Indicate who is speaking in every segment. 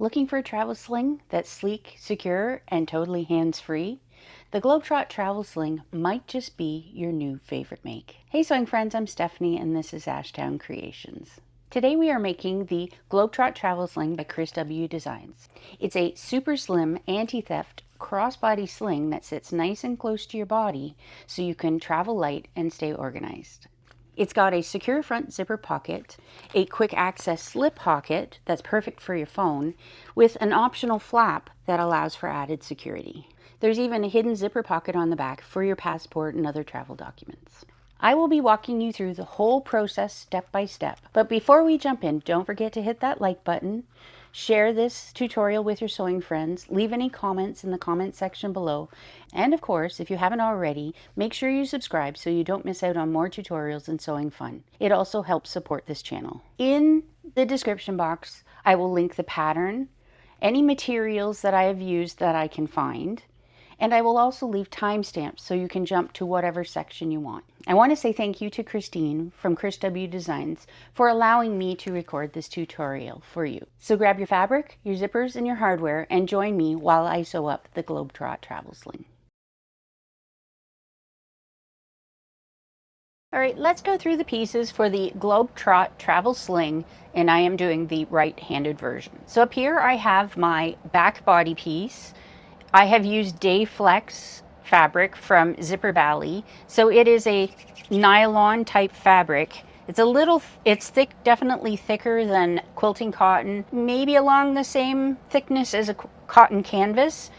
Speaker 1: Looking for a travel sling that's sleek, secure, and totally hands-free? The Globetrot Travel Sling might just be your new favorite make. Hey sewing friends, I'm Stephanie and this is Ashtown Creations. Today we are making the Globetrot Travel Sling by Chris W. Designs. It's a super slim anti-theft crossbody sling that sits nice and close to your body so you can travel light and stay organized. It's got a secure front zipper pocket, a quick access slip pocket that's perfect for your phone, with an optional flap that allows for added security. There's even a hidden zipper pocket on the back for your passport and other travel documents. I will be walking you through the whole process step by step. But before we jump in, don't forget to hit that like button, share this tutorial with your sewing friends, leave any comments in the comment section below, and of course, if you haven't already, make sure you subscribe so you don't miss out on more tutorials and sewing fun. It also helps support this channel. In the description box, I will link the pattern, any materials that I have used that I can find, and I will also leave timestamps so you can jump to whatever section you want. I want to say thank you to Christine from Chris W. Designs for allowing me to record this tutorial for you. So grab your fabric, your zippers, and your hardware and join me while I sew up the Globetrot Travel Sling. All right, let's go through the pieces for the Globetrot Travel Sling, and I am doing the right-handed version. So up here I have my back body piece. I have used Dayflex fabric from Zipper Valley. So it is a nylon type fabric. It's thick, definitely thicker than quilting cotton, maybe along the same thickness as a cotton canvas.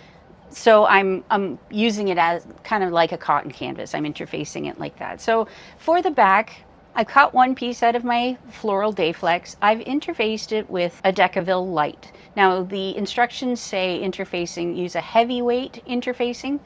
Speaker 1: So I'm using it as kind of like a cotton canvas. I'm interfacing it like that. So for the back, I cut one piece out of my floral Dayflex. I've interfaced it with a Decaville light. Now the instructions say use a heavyweight interfacing.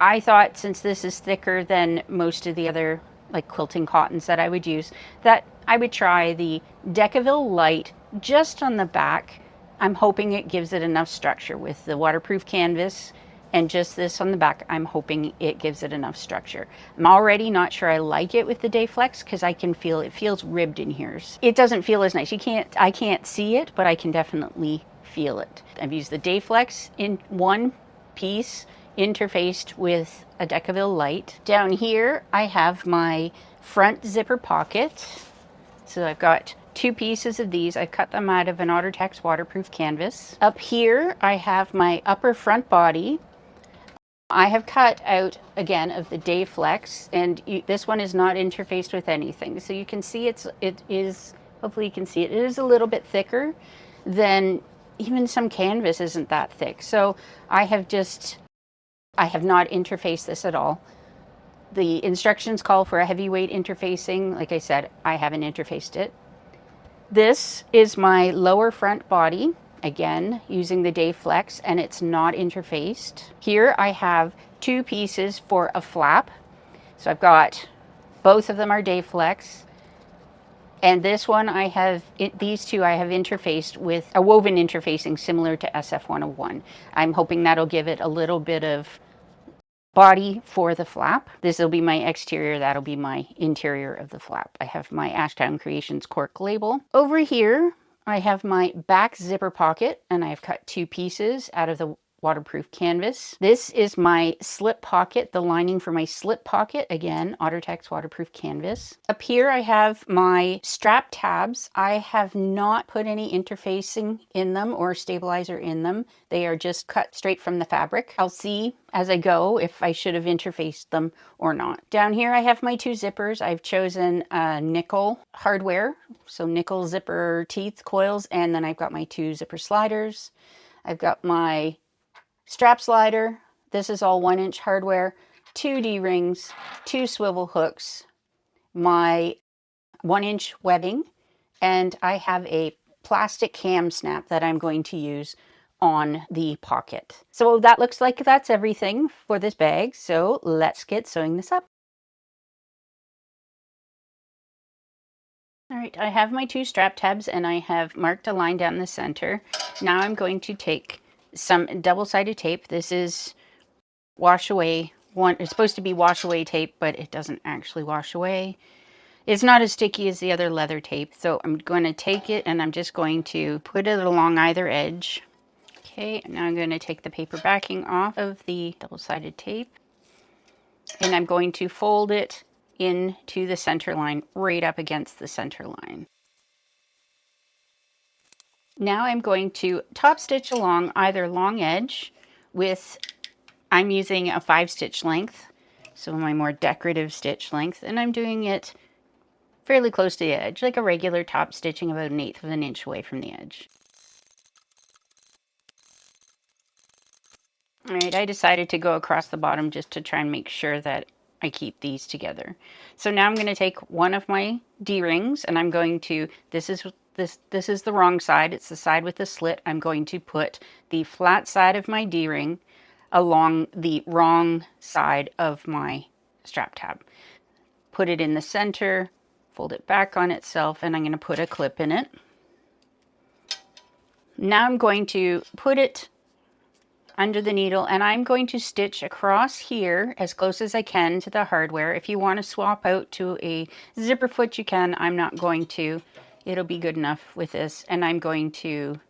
Speaker 1: I thought since this is thicker than most of the other like quilting cottons that I would use, that I would try the Decaville light just on the back. I'm hoping it gives it enough structure with the waterproof canvas and just this on the back. I'm hoping it gives it enough structure. I'm already not sure I like it with the Dayflex because I can feel it feels ribbed in here. It doesn't feel as nice. I can't see it, but I can definitely feel it. I've used the Dayflex in one piece interfaced with a Decaville light. Down here I have my front zipper pocket. So I've got two pieces of these. I cut them out of an Ottertex waterproof canvas. Up here I have my upper front body. I have cut out again of the Dayflex, and this one is not interfaced with anything. So you can see hopefully you can see it is a little bit thicker than even some canvas isn't that thick. So I have not interfaced this at all. The instructions call for a heavyweight interfacing. Like I said, I haven't interfaced it. This is my lower front body, again, using the Dayflex, and it's not interfaced. Here I have two pieces for a flap. So I've got, both of them are Dayflex. And this one these two I have interfaced with a woven interfacing similar to SF101. I'm hoping that'll give it a little bit of body for the flap. This will be my exterior, that'll be my interior of the flap. I have my Ashtown Creations cork label. Over here, I have my back zipper pocket, and I've cut two pieces out of the waterproof canvas. This is my slip pocket, the lining for my slip pocket, again, Ottertex waterproof canvas. Up here I have my strap tabs. I have not put any interfacing in them or stabilizer in them. They are just cut straight from the fabric. I'll see as I go if I should have interfaced them or not. Down here I have my two zippers. I've chosen nickel hardware, so nickel zipper teeth coils, and then I've got my two zipper sliders. I've got my strap slider. This is all 1-inch hardware, two D-rings, two swivel hooks, my 1-inch webbing, and I have a plastic cam snap that I'm going to use on the pocket. So that looks like that's everything for this bag. So let's get sewing this up. All right, I have my two strap tabs and I have marked a line down the center. Now I'm going to take some double-sided tape. This is wash away one. It's supposed to be wash away tape, but it doesn't actually wash away. It's not as sticky as the other leather tape. So I'm going to take it and I'm just going to put it along either edge Okay, now I'm going to take the paper backing off of the double-sided tape, and I'm going to fold it into the center line, right up against the center line. Now I'm going to top stitch along either long edge with, I'm using a 5-stitch length, so my more decorative stitch length, and I'm doing it fairly close to the edge, like a regular top stitching, about 1/8 of an inch away from the edge. All right, I decided to go across the bottom just to try and make sure that I keep these together. So now I'm going to take one of my D-rings, and I'm going to, this is the wrong side, it's the side with the slit. I'm going to put the flat side of my D-ring along the wrong side of my strap tab. Put it in the center, fold it back on itself, and I'm going to put a clip in it. Now I'm going to put it under the needle, and I'm going to stitch across here as close as I can to the hardware. If you want to swap out to a zipper foot, you can. I'm not going to. It'll be good enough with this. And I'm going to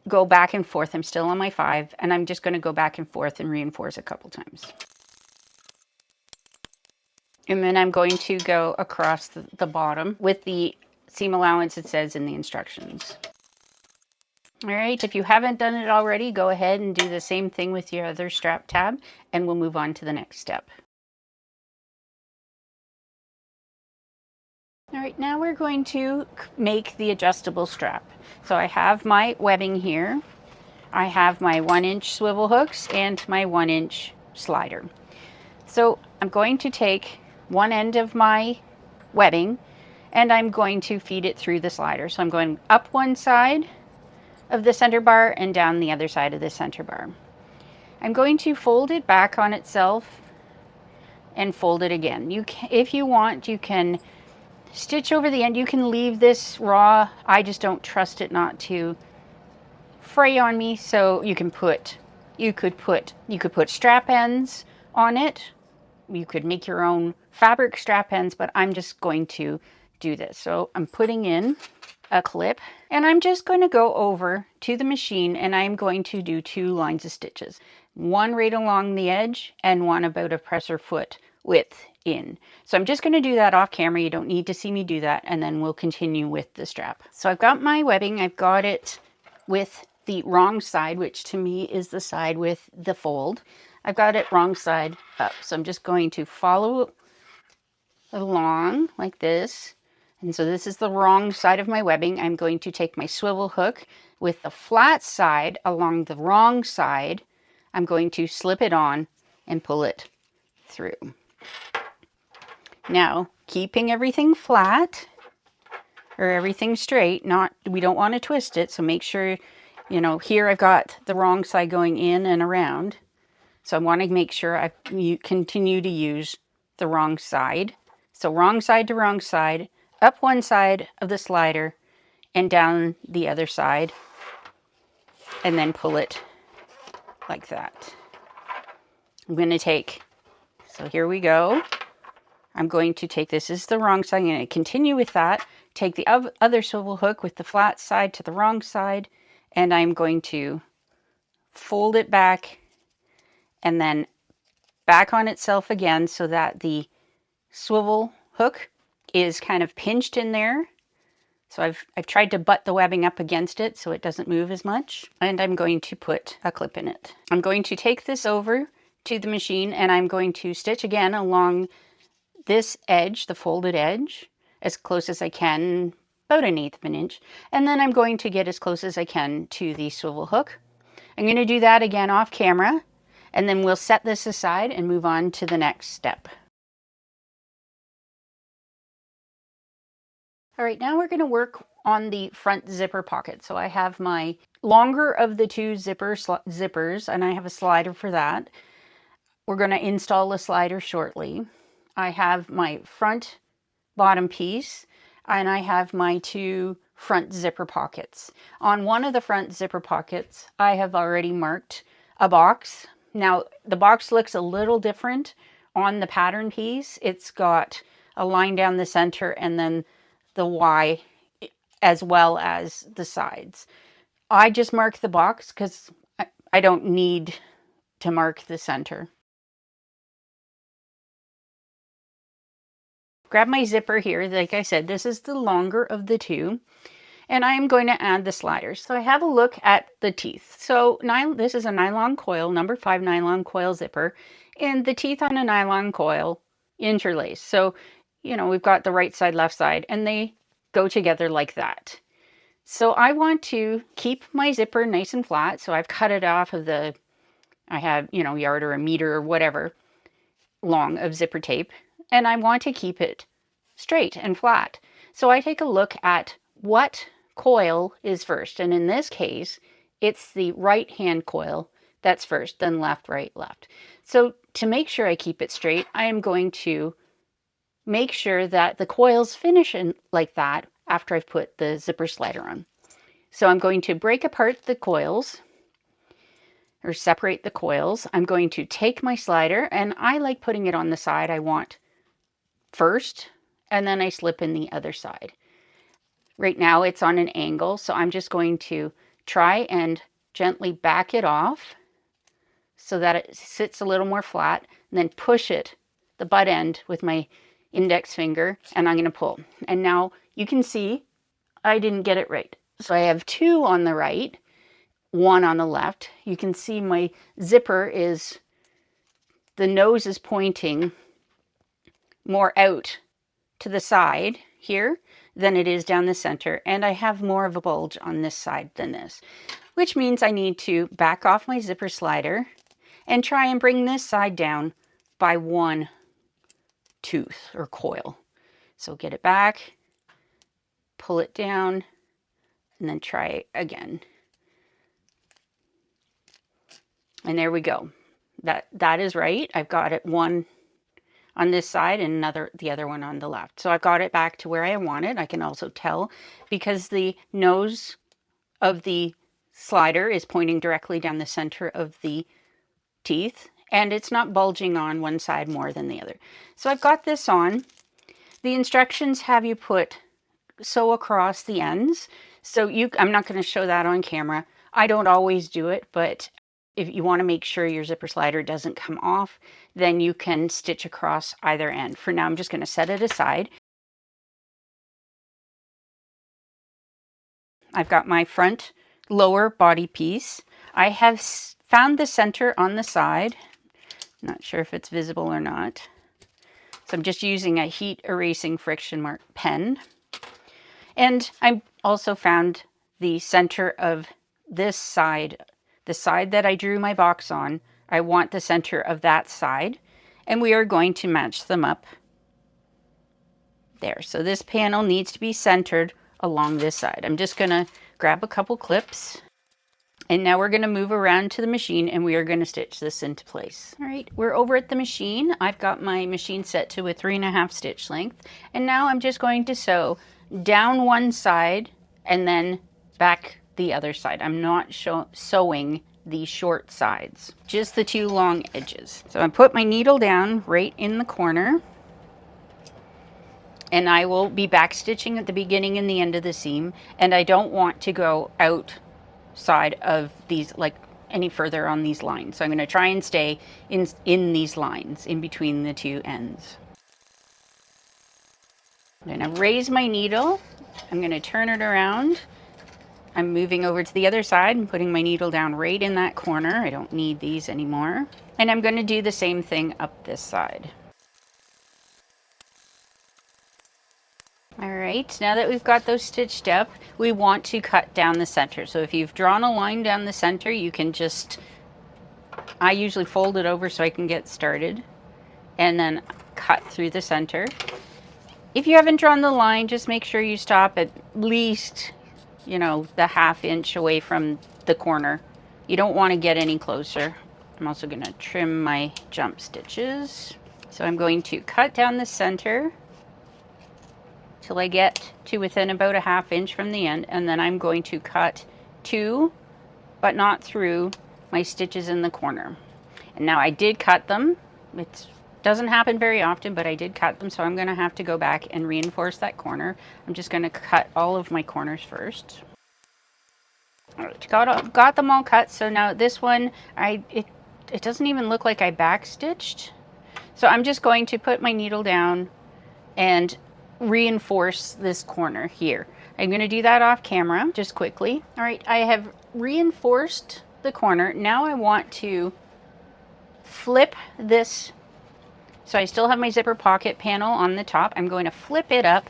Speaker 1: go back and forth. I'm still on my 5, and I'm just going to go back and forth and reinforce a couple times. And then I'm going to go across the bottom with the seam allowance it says in the instructions. All right, if you haven't done it already, go ahead and do the same thing with your other strap tab, and we'll move on to the next step. All right, now we're going to make the adjustable strap. So I have my webbing here. I have my 1-inch swivel hooks and my 1-inch slider. So I'm going to take one end of my webbing, and I'm going to feed it through the slider. So I'm going up one side of the center bar and down the other side of the center bar. I'm going to fold it back on itself and fold it again. You can, if you want, you can stitch over the end. You can leave this raw. I just don't trust it not to fray on me, so you could put strap ends on it. You could make your own fabric strap ends, but I'm just going to do this. So I'm putting in a clip, and I'm just going to go over to the machine, and I'm going to do 2 lines of stitches, one right along the edge and one about a presser foot width in. So I'm just going to do that off camera. You don't need to see me do that, and then we'll continue with the strap. So I've got my webbing. I've got it with the wrong side, which to me is the side with the fold. I've got it wrong side up. So I'm just going to follow along like this. And so this is the wrong side of my webbing. I'm going to take my swivel hook with the flat side along the wrong side. I'm going to slip it on and pull it through. Now, keeping everything flat or everything straight, we don't want to twist it. So make sure, here I've got the wrong side going in and around. So I want to make sure you continue to use the wrong side. So wrong side to wrong side, up one side of the slider and down the other side, and then pull it like that. I'm going to take, so here we go. I'm going to take, this is the wrong side, I'm going to continue with that, take the other swivel hook with the flat side to the wrong side, and I'm going to fold it back and then back on itself again so that the swivel hook is kind of pinched in there. So I've tried to butt the webbing up against it so it doesn't move as much. And I'm going to put a clip in it. I'm going to take this over to the machine, and I'm going to stitch again along this edge, the folded edge, as close as I can, about 1/8 of an inch. And then I'm going to get as close as I can to the swivel hook. I'm going to do that again off camera, and then we'll set this aside and move on to the next step. All right, now we're going to work on the front zipper pocket. So I have my longer of the 2 zippers, and I have a slider for that. We're going to install a slider shortly. I have my front bottom piece, and I have my 2 front zipper pockets. On one of the front zipper pockets, I have already marked a box. Now, the box looks a little different on the pattern piece. It's got a line down the center and then the Y as well as the sides. I just marked the box because I don't need to mark the center. Grab my zipper here. Like I said, this is the longer of the two. And I am going to add the sliders. So I have a look at the teeth. So this is a nylon coil, number 5 nylon coil zipper, and the teeth on a nylon coil interlace. So, we've got the right side, left side, and they go together like that. So I want to keep my zipper nice and flat. So I've cut it off of I have, yard or a meter or whatever long of zipper tape, and I want to keep it straight and flat. So I take a look at what coil is first, and in this case it's the right hand coil that's first, then left, right, left. So to make sure I keep it straight, I am going to make sure that the coils finish in like that after I've put the zipper slider on. So I'm going to break apart the coils, or separate the coils. I'm going to take my slider, and I like putting it on the side I want first, and then I slip in the other side. Right now it's on an angle, so I'm just going to try and gently back it off so that it sits a little more flat, and then push it, the butt end, with my index finger, and I'm going to pull. And now you can see I didn't get it right. So I have 2 on the right, 1 on the left. You can see my zipper the nose is pointing more out to the side here than it is down the center, and I have more of a bulge on this side than this, which means I need to back off my zipper slider and try and bring this side down by 1 tooth or coil. So get it back, pull it down, and then try again. And there we go. That is right. I've got it 1 on this side and the other one on the left. So I've got it back to where I want it. I can also tell because the nose of the slider is pointing directly down the center of the teeth, and it's not bulging on one side more than the other. So I've got this on. The instructions have you sew across the ends. So I'm not going to show that on camera. I don't always do it, but if you want to make sure your zipper slider doesn't come off, then you can stitch across either end. For now, I'm just going to set it aside. I've got my front lower body piece. I have found the center on the side. Not sure if it's visible or not. So I'm just using a heat erasing friction mark pen. And I also found the center of this side, the side that I drew my box on. I want the center of that side, and we are going to match them up there. So this panel needs to be centered along this side. I'm just going to grab a couple clips, and now we're going to move around to the machine, and we are going to stitch this into place. All right, we're over at the machine. I've got my machine set to a 3.5 stitch length, and now I'm just going to sew down one side and then back the other side. I'm not sewing the short sides, just the 2 long edges. So I put my needle down right in the corner, and I will be back stitching at the beginning and the end of the seam, and I don't want to go outside of these, like any further on these lines. So I'm going to try and stay in these lines in between the 2 ends. I'm going to raise my needle. I'm going to turn it around. I'm moving over to the other side and putting my needle down right in that corner. I don't need these anymore. And I'm going to do the same thing up this side. All right, now that we've got those stitched up, we want to cut down the center. So if you've drawn a line down the center, you can I usually fold it over so I can get started, and then cut through the center. If you haven't drawn the line, just make sure you stop at least, the 1/2 inch away from the corner. You don't want to get any closer. I'm also going to trim my jump stitches. So I'm going to cut down the center till I get to within about a 1/2 inch from the end, and then I'm going to cut 2, but not through, my stitches in the corner. And now I did cut them. It doesn't happen very often, but I did cut them, so I'm going to have to go back and reinforce that corner. I'm just going to cut all of my corners first. All right, got them all cut. So now this one, it doesn't even look like I backstitched. So I'm just going to put my needle down and reinforce this corner here. I'm going to do that off camera just quickly. All right, I have reinforced the corner. Now I want to flip this. So I still have my zipper pocket panel on the top. I'm going to flip it up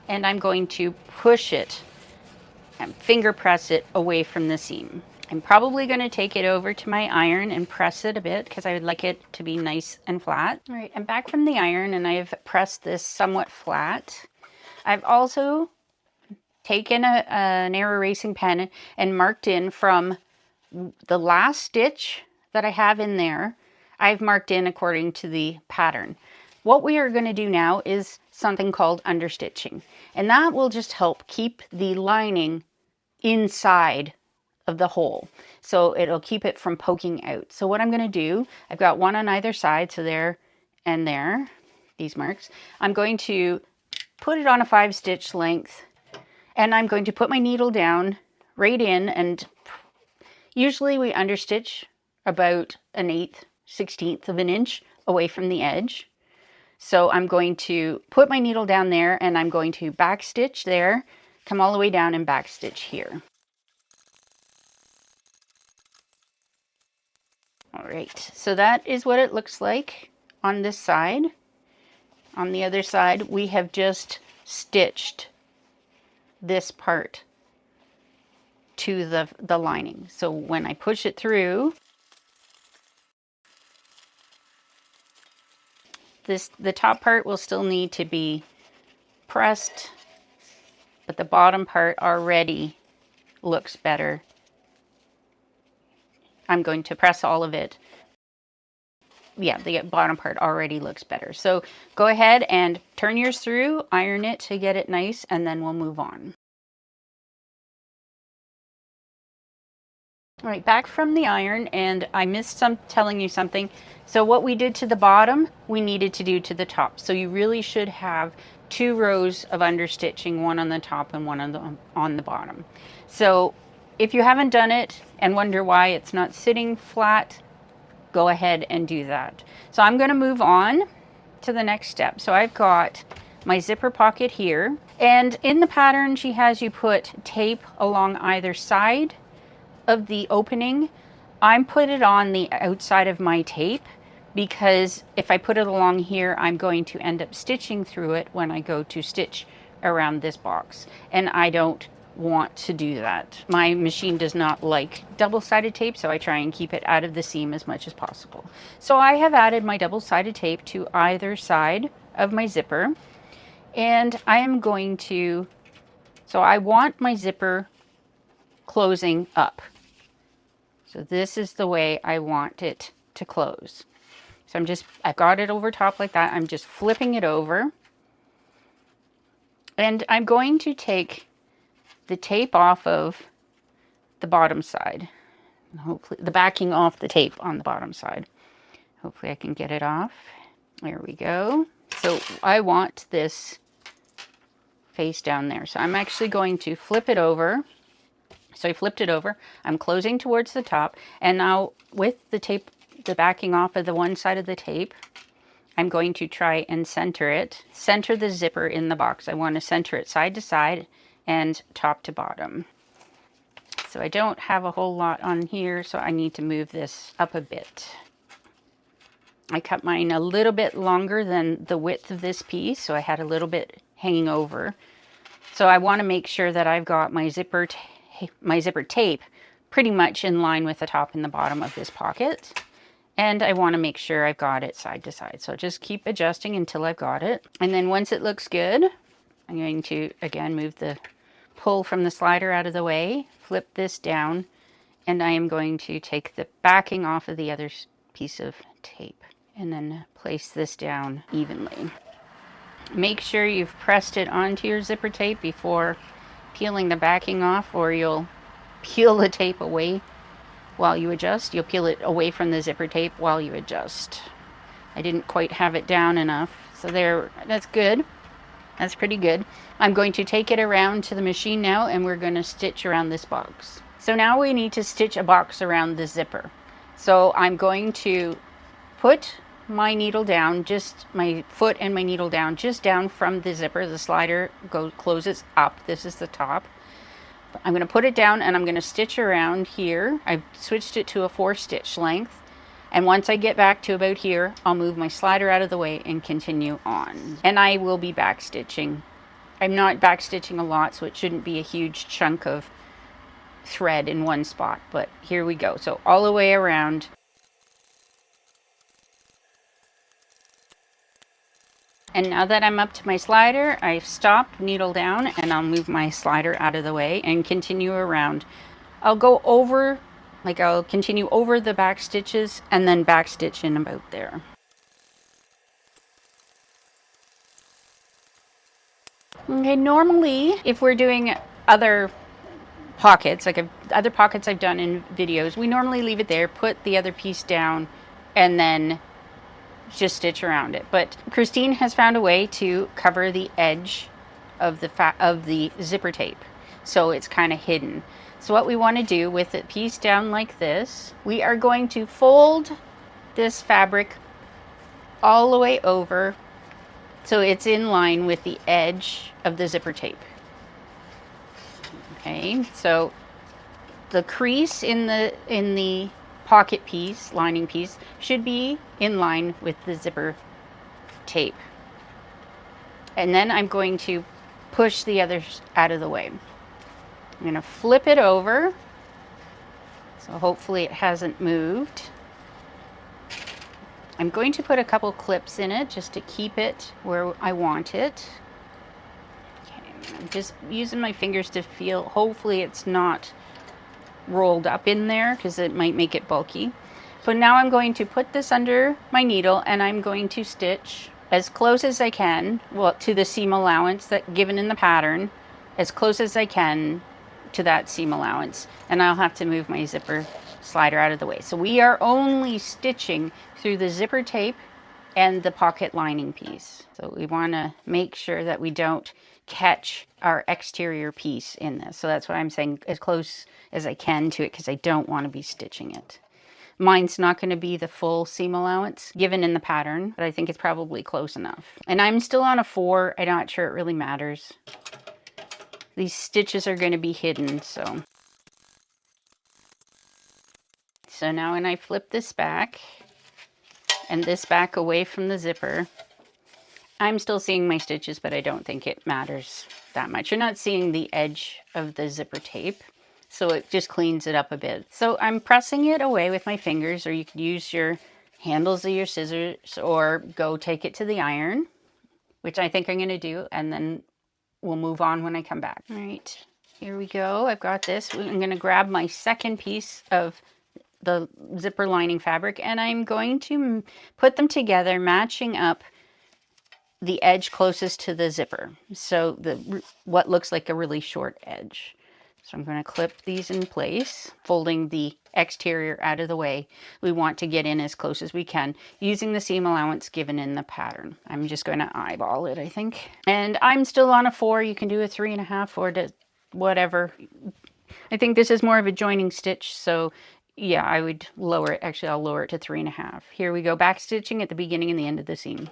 Speaker 1: and I'm going to push it and finger press it away from the seam. I'm probably going to take it over to my iron and press it a bit because I would like it to be nice and flat. All right, I'm back from the iron and I've pressed this somewhat flat. I've also taken an air erasing pen and marked in from the last stitch that I have in there. I've marked in according to the pattern. What we are going to do now is something called understitching, and that will just help keep the lining inside of the hole. So it'll keep it from poking out. So what I'm going to do, I've got one on either side, so there and there, these marks. I'm going to put it on a 5-stitch length, and I'm going to put my needle down right in, and usually we understitch about 1/8, 1/16 of an inch away from the edge. So I'm going to put my needle down there and I'm going to backstitch there, come all the way down and backstitch here. All right, so that is what it looks like on this side. On the other side, we have just stitched this part to the lining. So when I push it through, the top part will still need to be pressed, but the bottom part already looks better. I'm going to press all of it. Yeah, the bottom part already looks better. So go ahead and turn yours through, iron it to get it nice, and then we'll move on. All right, back from the iron, and I missed telling you something. So what we did to the bottom, we needed to do to the top. So you really should have 2 rows of understitching, one on the top and one on the bottom. So if you haven't done it and wonder why it's not sitting flat, go ahead and do that. So I'm going to move on to the next step. So I've got my zipper pocket here, and in the pattern she has you put tape along either side of the opening. I'm put it on the outside of my tape because if I put it along here, I'm going to end up stitching through it when I go to stitch around this box, and I don't want to do that. My machine does not like double-sided tape, so I try and keep it out of the seam as much as possible. So I have added my double-sided tape to either side of my zipper, and I am going to, so I want my zipper closing up. So this is the way I want it to close. So I've got it over top like that. I'm just flipping it over. And I'm going to take the tape off of the bottom side. Hopefully, the backing off the tape on the bottom side. Hopefully I can get it off. There we go. So I want this face down there. So I'm actually going to flip it over. So I flipped it over. I'm closing towards the top. And now with the tape, the backing off of the one side of the tape, I'm going to try and center it. Center the zipper in the box. I want to center it side to side and top to bottom. So I don't have a whole lot on here, so I need to move this up a bit. I cut mine a little bit longer than the width of this piece, so I had a little bit hanging over. So I want to make sure that I've got my zipper tape pretty much in line with the top and the bottom of this pocket. And I want to make sure I've got it side to side. So just keep adjusting until I've got it. And then once it looks good, I'm going to, again, move the pull from the slider out of the way, flip this down, and I am going to take the backing off of the other piece of tape and then place this down evenly. Make sure you've pressed it onto your zipper tape before peeling the backing off, or you'll peel the tape away while you adjust. You'll peel it away from the zipper tape while you adjust. I didn't quite have it down enough. So there, that's good. That's pretty good. I'm going to take it around to the machine now, and we're going to stitch around this box. So now we need to stitch a box around the zipper. So I'm going to put my needle down, just my foot and my needle down, just down from the zipper. The slider closes up. This is the top. I'm going to put it down and I'm going to stitch around here. I've switched it to a 4-stitch length. And once I get back to about here, I'll move my slider out of the way and continue on. And I will be back stitching. I'm not back stitching a lot, so it shouldn't be a huge chunk of thread in one spot, but here we go. So all the way around. And now that I'm up to my slider, I've stopped, needle down, and I'll move my slider out of the way and continue around. I'll go over, like I'll continue over the back stitches and then back stitch in about there. Okay, normally if we're doing other pockets, like other pockets I've done in videos, we normally leave it there, put the other piece down, and then just stitch around it. But Christine has found a way to cover the edge of the zipper tape, so it's kind of hidden. So what we want to do with the piece down like this, we are going to fold this fabric all the way over so it's in line with the edge of the zipper tape. Okay, so the crease in the pocket piece, lining piece, should be in line with the zipper tape. And then I'm going to push the others out of the way. I'm going to flip it over, so hopefully it hasn't moved. I'm going to put a couple clips in it just to keep it where I want it. Okay, I'm just using my fingers to feel, hopefully it's not rolled up in there because it might make it bulky. But now I'm going to put this under my needle and I'm going to stitch as close as I can, well, to the seam allowance that given in the pattern, as close as I can to that seam allowance, and I'll have to move my zipper slider out of the way. So we are only stitching through the zipper tape and the pocket lining piece. So we want to make sure that we don't catch our exterior piece in this. So that's what I'm saying, as close as I can to it, because I don't want to be stitching it. Mine's not going to be the full seam allowance given in the pattern, but I think it's probably close enough. And I'm still on a 4. I'm not sure it really matters. These stitches are going to be hidden, so. So now when I flip this back and this back away from the zipper, I'm still seeing my stitches, but I don't think it matters that much. You're not seeing the edge of the zipper tape, so it just cleans it up a bit. So I'm pressing it away with my fingers, or you could use your handles of your scissors or go take it to the iron, which I think I'm going to do, and then we'll move on when I come back. All right, here we go. I've got this. I'm going to grab my second piece of the zipper lining fabric, and I'm going to put them together, matching up the edge closest to the zipper, so what looks like a really short edge. So I'm going to clip these in place, folding the exterior out of the way. We want to get in as close as we can using the seam allowance given in the pattern. I'm just going to eyeball it, I think. And I'm still on a 4. You can do a 3.5 or to whatever. I think this is more of a joining stitch, so yeah, I would lower it. Actually, I'll lower it to 3.5. Here we go, back stitching at the beginning and the end of the seam.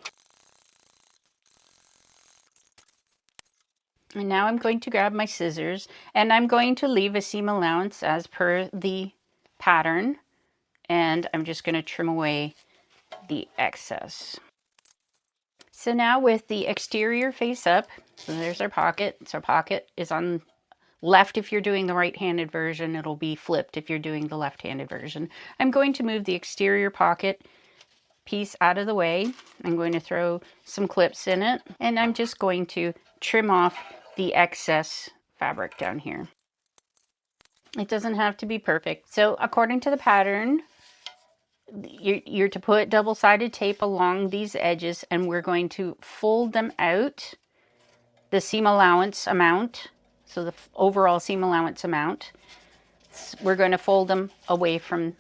Speaker 1: And now I'm going to grab my scissors and I'm going to leave a seam allowance as per the pattern. And I'm just going to trim away the excess. So now with the exterior face up, so there's our pocket. So our pocket is on left if you're doing the right-handed version. It'll be flipped if you're doing the left-handed version. I'm going to move the exterior pocket piece out of the way. I'm going to throw some clips in it, and I'm just going to trim off the excess fabric down here. It doesn't have to be perfect. So according to the pattern, you're to put double-sided tape along these edges, and we're going to fold them out the seam allowance amount, so the overall seam allowance amount. We're going to fold them away from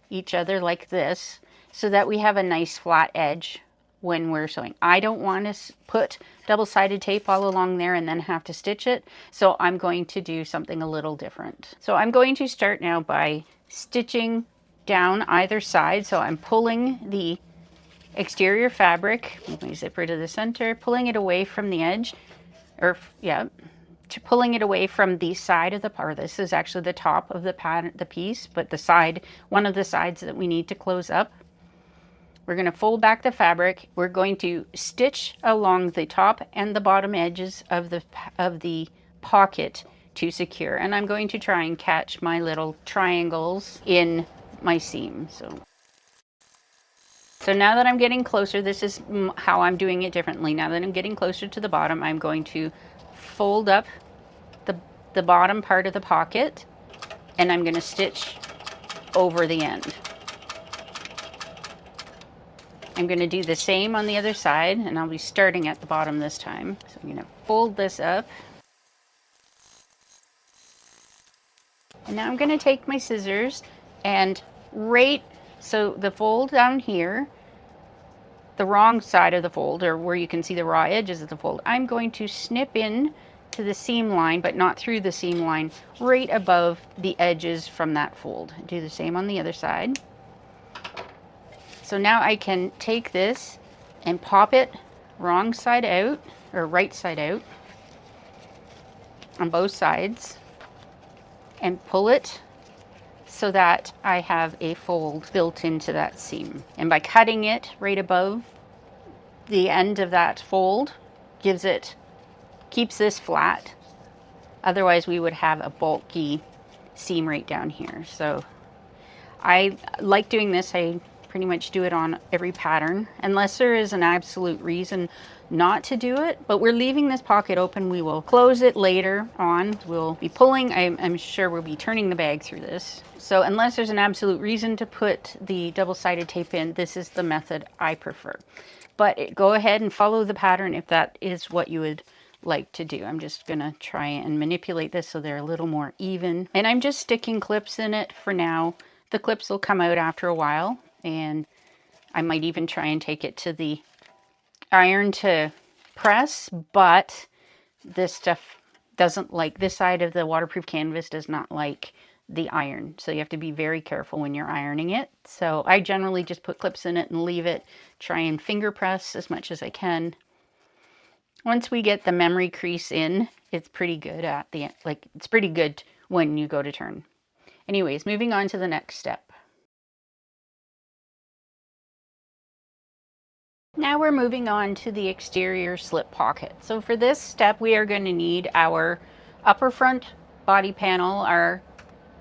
Speaker 1: each other like this, so that we have a nice flat edge when we're sewing. I don't want to put double-sided tape all along there and then have to stitch it, so I'm going to do something a little different. So I'm going to start now by stitching down either side. So I'm pulling the exterior fabric, move my zipper to the center, pulling it away from the edge, or yeah, pulling it away from the side of the part. This is actually the top of the pattern, the piece, but the side, one of the sides that we need to close up. We're going to fold back the fabric. We're going to stitch along the top and the bottom edges of the pocket to secure. And I'm going to try and catch my little triangles in my seam. So now that I'm getting closer, this is how I'm doing it differently. Now that I'm getting closer to the bottom, I'm going to fold up the bottom part of the pocket, and I'm going to stitch over the end. I'm going to do the same on the other side, and I'll be starting at the bottom this time. So I'm going to fold this up. And now I'm going to take my scissors and so the fold down here, the wrong side of the fold, or where you can see the raw edges of the fold, I'm going to snip in to the seam line, but not through the seam line, right above the edges from that fold. Do the same on the other side. So now I can take this and pop it wrong side out, or right side out, on both sides, and pull it so that I have a fold built into that seam. And by cutting it right above the end of that fold, keeps this flat. Otherwise we would have a bulky seam right down here. So I like doing this. I pretty much do it on every pattern, unless there is an absolute reason not to do it. But we're leaving this pocket open. We will close it later on. We'll be pulling, I'm sure we'll be turning the bag through this. So unless there's an absolute reason to put the double-sided tape in, this is the method I prefer. But go ahead and follow the pattern if that is what you would like to do. I'm just gonna try and manipulate this so they're a little more even. And I'm just sticking clips in it for now. The clips will come out after a while, and I might even try and take it to the iron to press, but this stuff doesn't like, this side of the waterproof canvas does not like the iron. So you have to be very careful when you're ironing it. So I generally just put clips in it and leave it, try and finger press as much as I can. Once we get the memory crease in, it's pretty good at the end. Like, it's pretty good when you go to turn. Anyways, moving on to the next step. Now we're moving on to the exterior slip pocket. So for this step, we are going to need our upper front body panel, our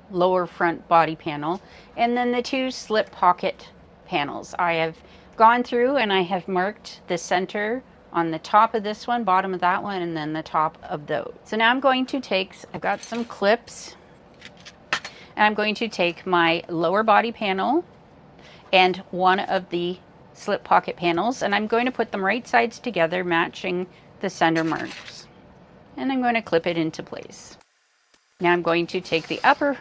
Speaker 1: lower front body panel, and then the two slip pocket panels. I have gone through and I have marked the center on the top of this one, bottom of that one, and then the top of those. So now I'm going to take, I've got some clips, and I'm going to take my lower body panel and one of the slip pocket panels, and I'm going to put them right sides together, matching the center marks. And I'm going to clip it into place. Now I'm going to take the upper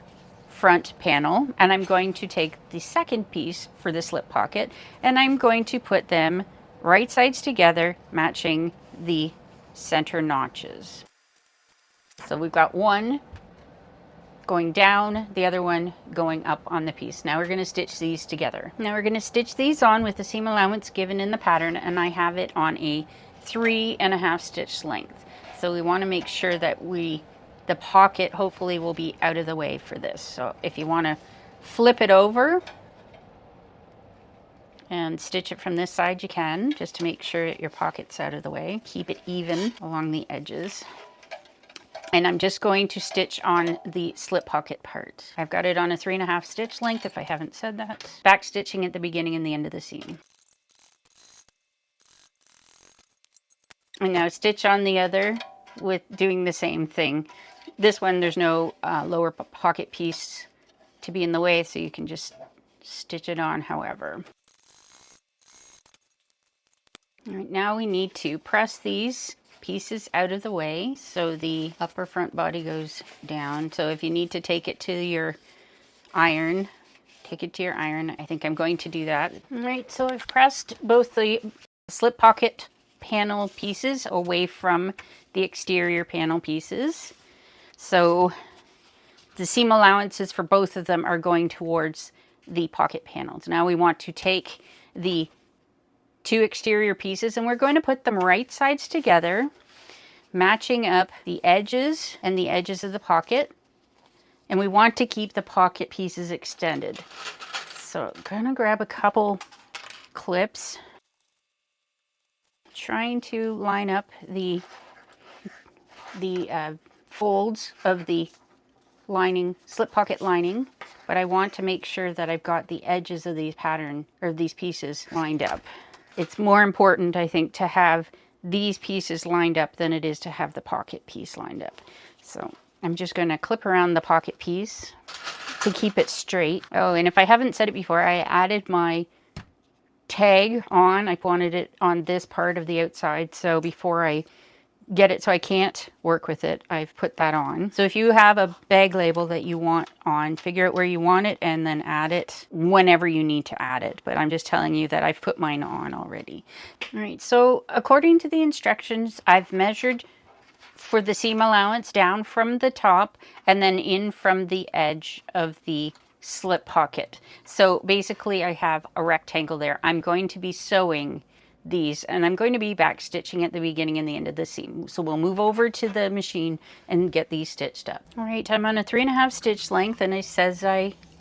Speaker 1: front panel, and I'm going to take the second piece for the slip pocket, and I'm going to put them right sides together, matching the center notches. So we've got one going down, the other one going up on the piece. Now we're going to stitch these together. Now we're going to stitch these on with the seam allowance given in the pattern, and I have it on a 3.5 stitch length. So we want to make sure that the pocket hopefully will be out of the way for this. So if you want to flip it over and stitch it from this side, you can, just to make sure that your pocket's out of the way. Keep it even along the edges. And I'm just going to stitch on the slip pocket part. I've got it on a 3.5 stitch length, if I haven't said that. Back stitching at the beginning and the end of the seam. And now stitch on the other with doing the same thing. This one, there's no lower pocket piece to be in the way, so you can just stitch it on however. All right, now we need to press these pieces out of the way so the upper front body goes down. So if you need to take it to your iron, take it to your iron. I think I'm going to do that. All right, so I've pressed both the slip pocket panel pieces away from the exterior panel pieces. So the seam allowances for both of them are going towards the pocket panels. Now we want to take the two exterior pieces and we're going to put them right sides together, matching up the edges and the edges of the pocket. And we want to keep the pocket pieces extended. So I'm gonna grab a couple clips, trying to line up the folds of the lining, slip pocket lining, but I want to make sure that I've got the edges of these pattern or these pieces lined up. It's more important, I think, to have these pieces lined up than it is to have the pocket piece lined up. So I'm just going to clip around the pocket piece to keep it straight. Oh, and if I haven't said it before, I added my tag on. I wanted it on this part of the outside, so before I get it so I can't work with it, I've put that on. So if you have a bag label that you want on, figure out where you want it and then add it whenever you need to add it. But I'm just telling you that I've put mine on already. All right, so according to the instructions, I've measured for the seam allowance down from the top and then in from the edge of the slip pocket. So basically I have a rectangle there. I'm going to be sewing these and I'm going to be back stitching at the beginning and the end of the seam. So we'll move over to the machine and get these stitched up. All right, I'm on a 3.5 stitch length and it says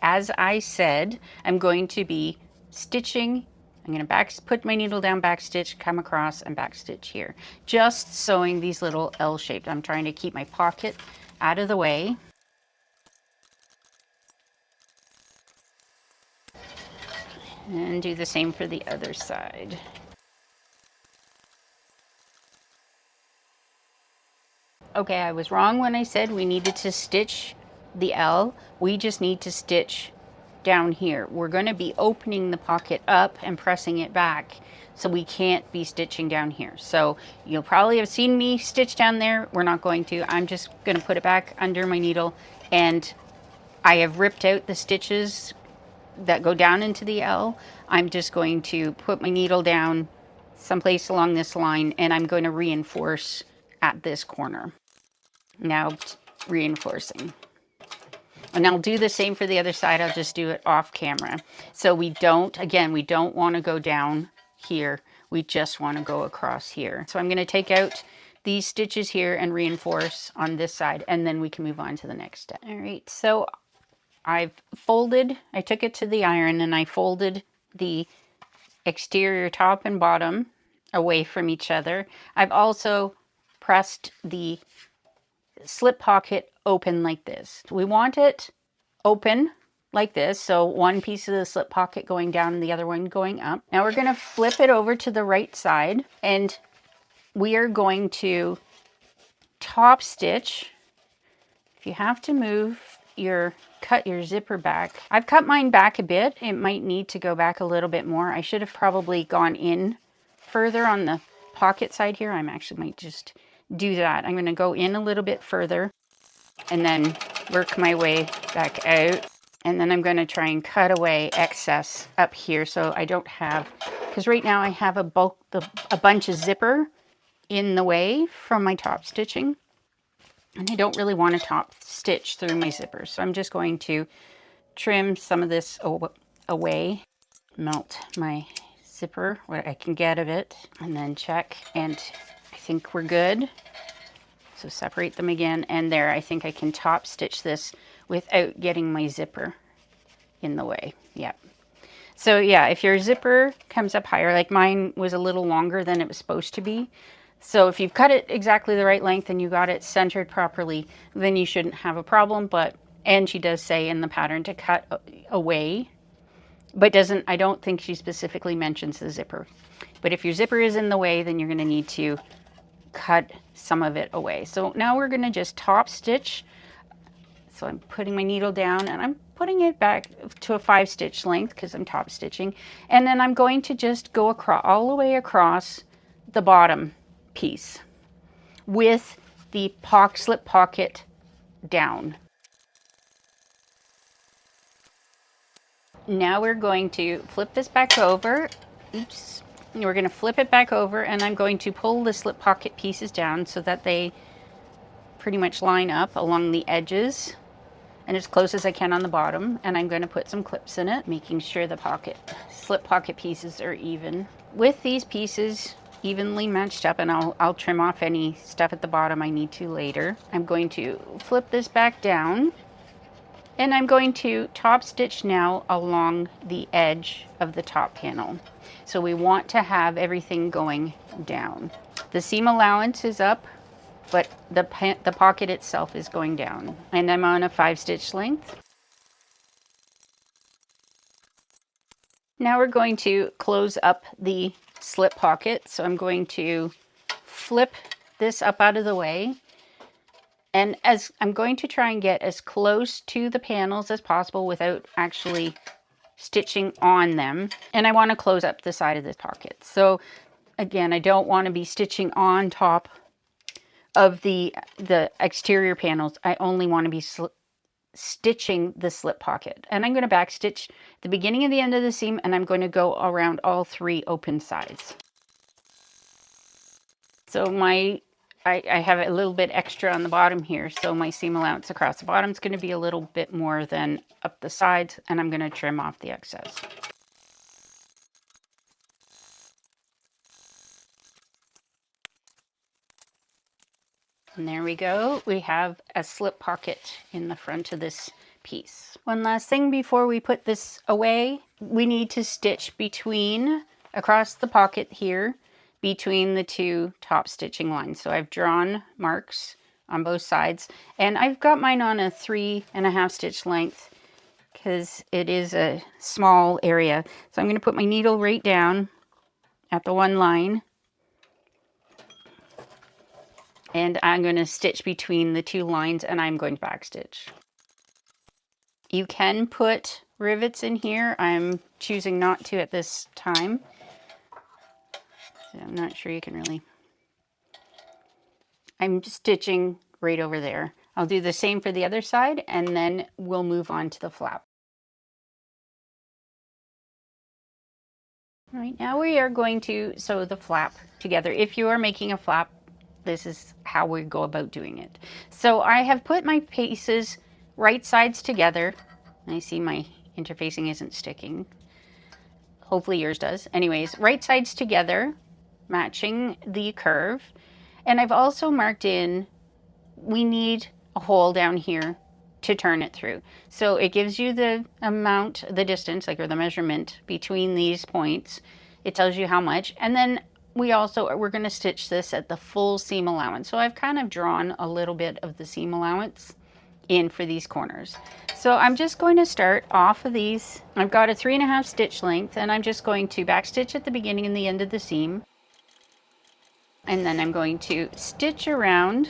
Speaker 1: as I said, I'm going to be stitching. I'm going to put my needle down, back stitch, come across and back stitch here. Just sewing these little L shaped. I'm trying to keep my pocket out of the way. And do the same for the other side. Okay, I was wrong when I said we needed to stitch the L. We just need to stitch down here. We're going to be opening the pocket up and pressing it back, so we can't be stitching down here. So you'll probably have seen me stitch down there. We're not going to. I'm just going to put it back under my needle, and I have ripped out the stitches that go down into the L. I'm just going to put my needle down someplace along this line, and I'm going to reinforce at this corner. Now reinforcing. And I'll do the same for the other side. I'll just do it off camera. So we don't want to go down here. We just want to go across here. So I'm going to take out these stitches here and reinforce on this side, and then we can move on to the next step. All right, so I took it to the iron and I folded the exterior top and bottom away from each other. I've also pressed the slip pocket open like this. We want it open like this, so one piece of the slip pocket going down and the other one going up. Now we're going to flip it over to the right side and we are going to top stitch. If you have to cut your zipper back. I've cut mine back a bit. It might need to go back a little bit more. I should have probably gone in further on the pocket side here. I actually might just do that. I'm going to go in a little bit further and then work my way back out. And then I'm going to try and cut away excess up here so I don't have, because right now I have a bunch of zipper in the way from my top stitching. And I don't really want to top stitch through my zipper. So I'm just going to trim some of this away, melt my zipper, what I can get of it, and then check. And I think we're good. So separate them again, and there, I think I can top stitch this without getting my zipper in the way. Yep. So yeah, if your zipper comes up higher, like mine was a little longer than it was supposed to be. So if you've cut it exactly the right length and you got it centered properly, then you shouldn't have a problem. And she does say in the pattern to cut away, but I don't think she specifically mentions the zipper. But if your zipper is in the way, then you're going to need to cut some of it away. So now we're going to just top stitch. So I'm putting my needle down and I'm putting it back to a 5 stitch length because I'm top stitching. And then I'm going to just go across all the way across the bottom piece with the slip pocket down. Now we're going to flip this back over. Oops. And we're going to flip it back over, and I'm going to pull the slip pocket pieces down so that they pretty much line up along the edges and as close as I can on the bottom. And I'm going to put some clips in it, making sure the slip pocket pieces are even. With these pieces evenly matched up, and I'll trim off any stuff at the bottom I need to later, I'm going to flip this back down, and I'm going to top stitch now along the edge of the top panel. So we want to have everything going down. The seam allowance is up, but the pocket itself is going down. And I'm on a 5-stitch length. Now we're going to close up the slip pocket. So I'm going to flip this up out of the way. And as I'm going to try and get as close to the panels as possible without actually stitching on them. And I want to close up the side of this pocket. So again, I don't want to be stitching on top of the exterior panels. I only want to be stitching the slip pocket. And I'm going to back stitch the beginning and the end of the seam, and I'm going to go around all 3 open sides. So I have a little bit extra on the bottom here, so my seam allowance across the bottom is going to be a little bit more than up the sides, and I'm going to trim off the excess. And there we go. We have a slip pocket in the front of this piece. One last thing before we put this away, we need to stitch across the pocket here, between the 2 top stitching lines. So I've drawn marks on both sides, and I've got mine on a 3.5 stitch length because it is a small area. So I'm going to put my needle right down at the 1 line, and I'm going to stitch between the 2 lines, and I'm going to backstitch. You can put rivets in here. I'm choosing not to at this time. So I'm not sure you can really. I'm stitching right over there. I'll do the same for the other side, and then we'll move on to the flap. All right, now we are going to sew the flap together. If you are making a flap, this is how we go about doing it. So I have put my pieces right sides together. I see my interfacing isn't sticking. Hopefully yours does. Anyways, right sides together, matching the curve. And I've also marked in, we need a hole down here to turn it through. So it gives you the amount, the distance, or the measurement between these points. It tells you how much. And then we're going to stitch this at the full seam allowance. So I've kind of drawn a little bit of the seam allowance in for these corners. So I'm just going to start off of these. I've got a 3.5 stitch length, and I'm just going to back stitch at the beginning and the end of the seam. And then I'm going to stitch around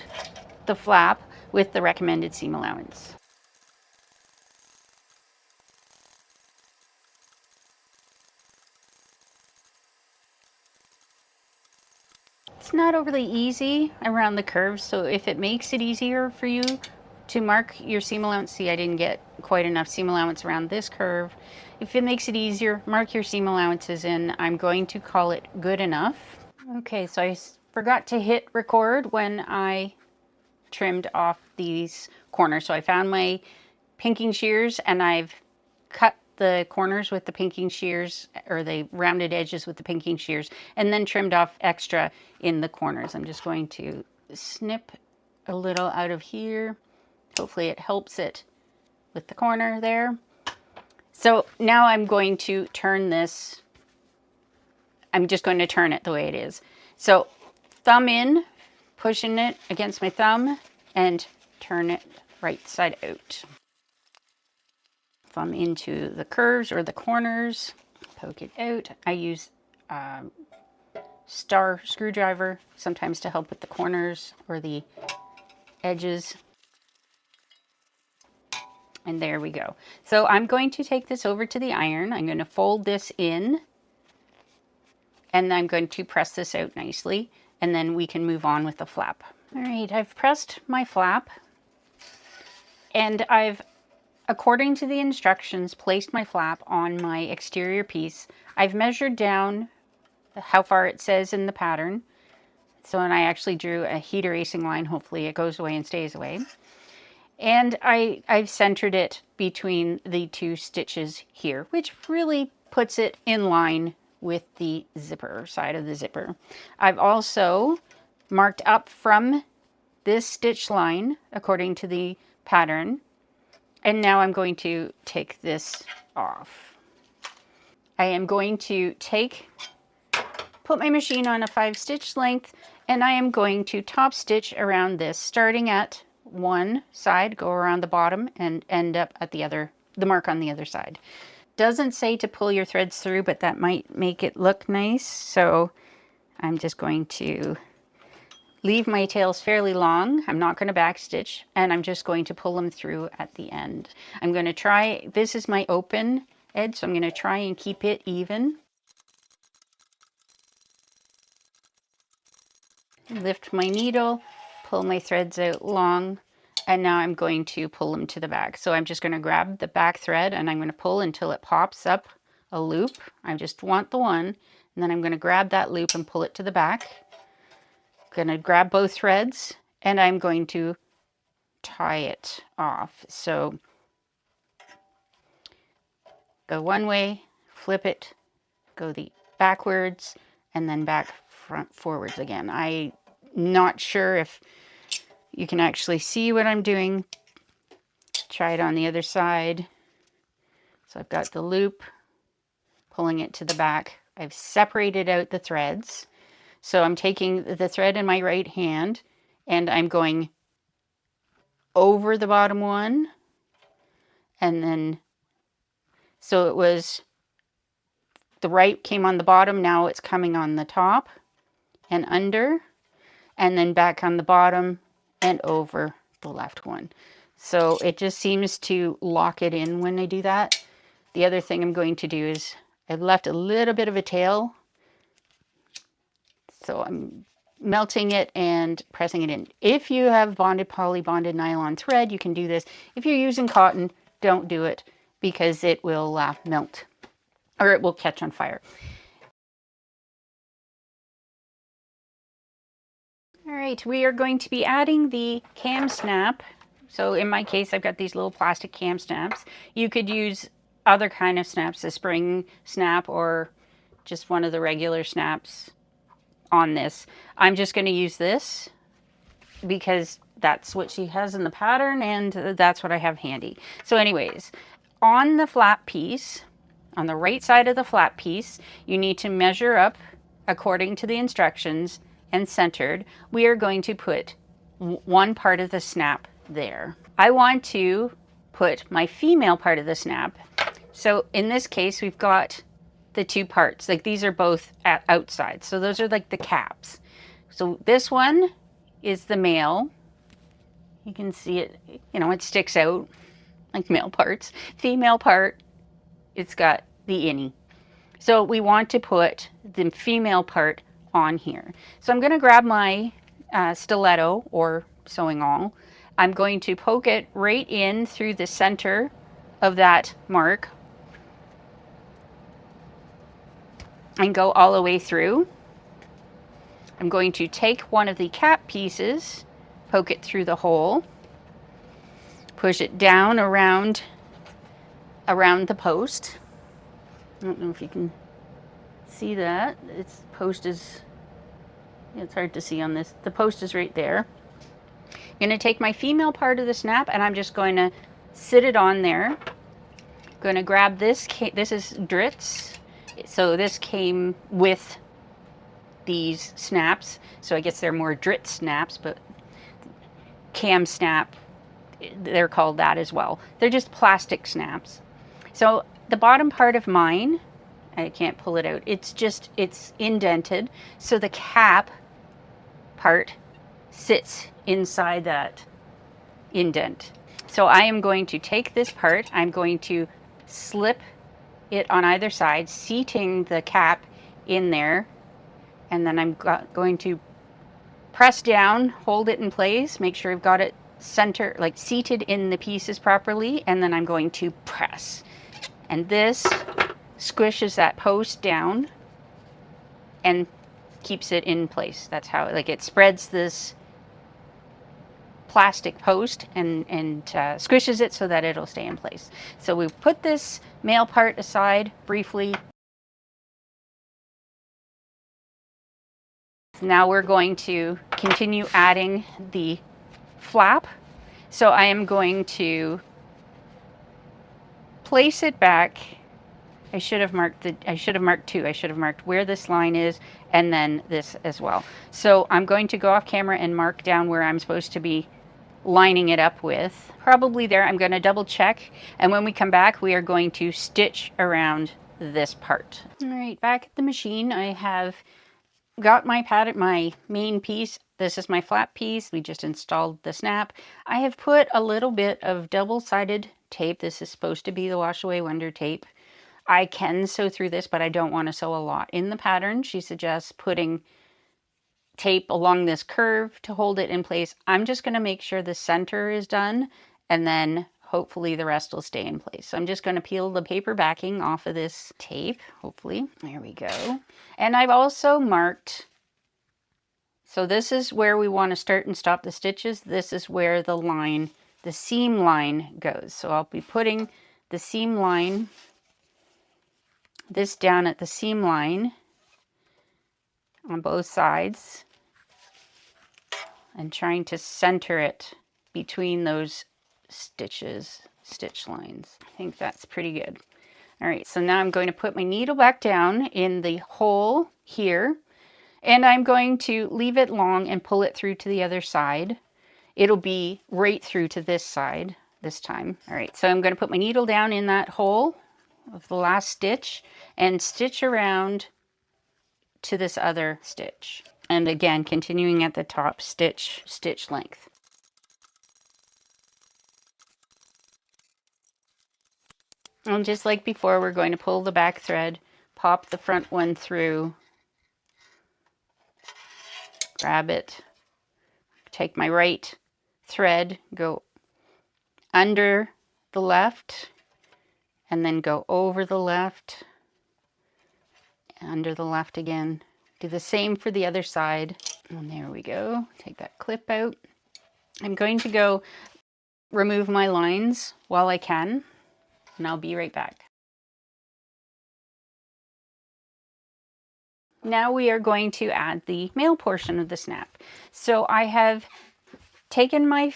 Speaker 1: the flap with the recommended seam allowance. It's not overly easy around the curves, so if it makes it easier for you to mark your seam allowance, see I didn't get quite enough seam allowance around this curve. If it makes it easier, mark your seam allowances in. I'm going to call it good enough. Okay, so I forgot to hit record when I trimmed off these corners. So I found my pinking shears, and I've cut the corners with the pinking shears, or the rounded edges with the pinking shears, and then trimmed off extra in the corners. I'm just going to snip a little out of here. Hopefully it helps it with the corner there. So now I'm going to turn this. I'm just going to turn it the way it is. So thumb in, pushing it against my thumb, and turn it right side out. Thumb into the curves or the corners, poke it out. I use star screwdriver sometimes to help with the corners or the edges. And there we go. So I'm going to take this over to the iron. I'm going to fold this in, and I'm going to press this out nicely, and then we can move on with the flap. All right, I've pressed my flap, and I've, according to the instructions, placed my flap on my exterior piece. I've measured down how far it says in the pattern. So, and I actually drew a heat erasing line. Hopefully it goes away and stays away. And I've centered it between the two stitches here, which really puts it in line with the zipper side of the zipper. I've also marked up from this stitch line according to the pattern. And now I'm going to take this off. I am going to put my machine on a 5-stitch length, and I am going to top stitch around this, starting at one side, go around the bottom, and end up at the mark on the other side. Doesn't say to pull your threads through, but that might make it look nice. So I'm just going to leave my tails fairly long. I'm not going to backstitch, and I'm just going to pull them through at the end. I'm going to try, this is my open edge, so I'm going to try and keep it even. Lift my needle, pull my threads out long, and now I'm going to pull them to the back. So I'm just going to grab the back thread and I'm going to pull until it pops up a loop. I just want the one, and then I'm going to grab that loop and pull it to the back. I'm going to grab both threads and I'm going to tie it off. So go one way, flip it, go the backwards, and then back forwards again. I'm not sure if you can actually see what I'm doing. Try it on the other side. So I've got the loop, pulling it to the back. I've separated out the threads. So I'm taking the thread in my right hand and I'm going over the bottom one. And then, so it was, the right came on the bottom, now it's coming on the top and under, and then back on the bottom and over the left one. So it just seems to lock it in when I do that. The other thing I'm going to do is I've left a little bit of a tail. So I'm melting it and pressing it in. If you have bonded poly bonded nylon thread, you can do this. If you're using cotton, don't do it because it will melt or it will catch on fire. All right, we are going to be adding the cam snap. So in my case, I've got these little plastic cam snaps. You could use other kind of snaps, a spring snap or just one of the regular snaps on this. I'm just going to use this because that's what she has in the pattern and that's what I have handy. So anyways, on the flat piece, on the right side of the flat piece, you need to measure up according to the instructions and centered. We are going to put one part of the snap there. I want to put my female part of the snap. So in this case, we've got the two parts. Like these are both at outside. So those are like the caps. So this one is the male. You can see it, you know, it sticks out like male parts. Female part, it's got the innie. So we want to put the female part on here. So I'm going to grab my stiletto or sewing awl. I'm going to poke it right in through the center of that mark and go all the way through. I'm going to take one of the cap pieces, poke it through the hole, push it down around the post. I don't know if you can see that. Its post is, it's hard to see on this. The post is right there. I'm going to take my female part of the snap and I'm just going to sit it on there. I'm going to grab this. This is Dritz. So this came with these snaps. So I guess they're more Dritz snaps, but cam snap, they're called that as well. They're just plastic snaps. So the bottom part of mine, I can't pull it out. It's indented. So the cap part sits inside that indent. So I am going to take this part, I'm going to slip it on either side, seating the cap in there, and then I'm going to press down, hold it in place, make sure I've got it center, like seated in the pieces properly, and then I'm going to press. And this squishes that post down. and keeps it in place. That's how, like, it spreads this plastic post and squishes it so that it'll stay in place. So we put this male part aside briefly. Now we're going to continue adding the flap. So I am going to place it back. I should have marked two. I should have marked where this line is and then this as well. So I'm going to go off camera and mark down where I'm supposed to be lining it up with. Probably there. I'm going to double check. And when we come back, we are going to stitch around this part. All right, back at the machine, I have got my pattern, my main piece. This is my flap piece. We just installed the snap. I have put a little bit of double-sided tape. This is supposed to be the Wash Away Wonder tape. I can sew through this, but I don't want to sew a lot. In the pattern, she suggests putting tape along this curve to hold it in place. I'm just going to make sure the center is done, and then hopefully the rest will stay in place. So I'm just going to peel the paper backing off of this tape, hopefully. There we go. And I've also marked, so this is where we want to start and stop the stitches. This is where the line, the seam line goes. So I'll be putting the seam line, this down at the seam line on both sides and trying to center it between those stitch lines. I think that's pretty good. All right, so now I'm going to put my needle back down in the hole here, and I'm going to leave it long and pull it through to the other side. It'll be right through to this side this time. All right, so I'm going to put my needle down in that hole of the last stitch and stitch around to this other stitch. And again, continuing at the top, stitch length. And just like before, we're going to pull the back thread, pop the front one through, grab it, take my right thread, go under the left, and then go over the left, under the left again. Do the same for the other side. And there we go. Take that clip out. I'm going to go remove my lines while I can, and I'll be right back. Now we are going to add the male portion of the snap. So I have taken my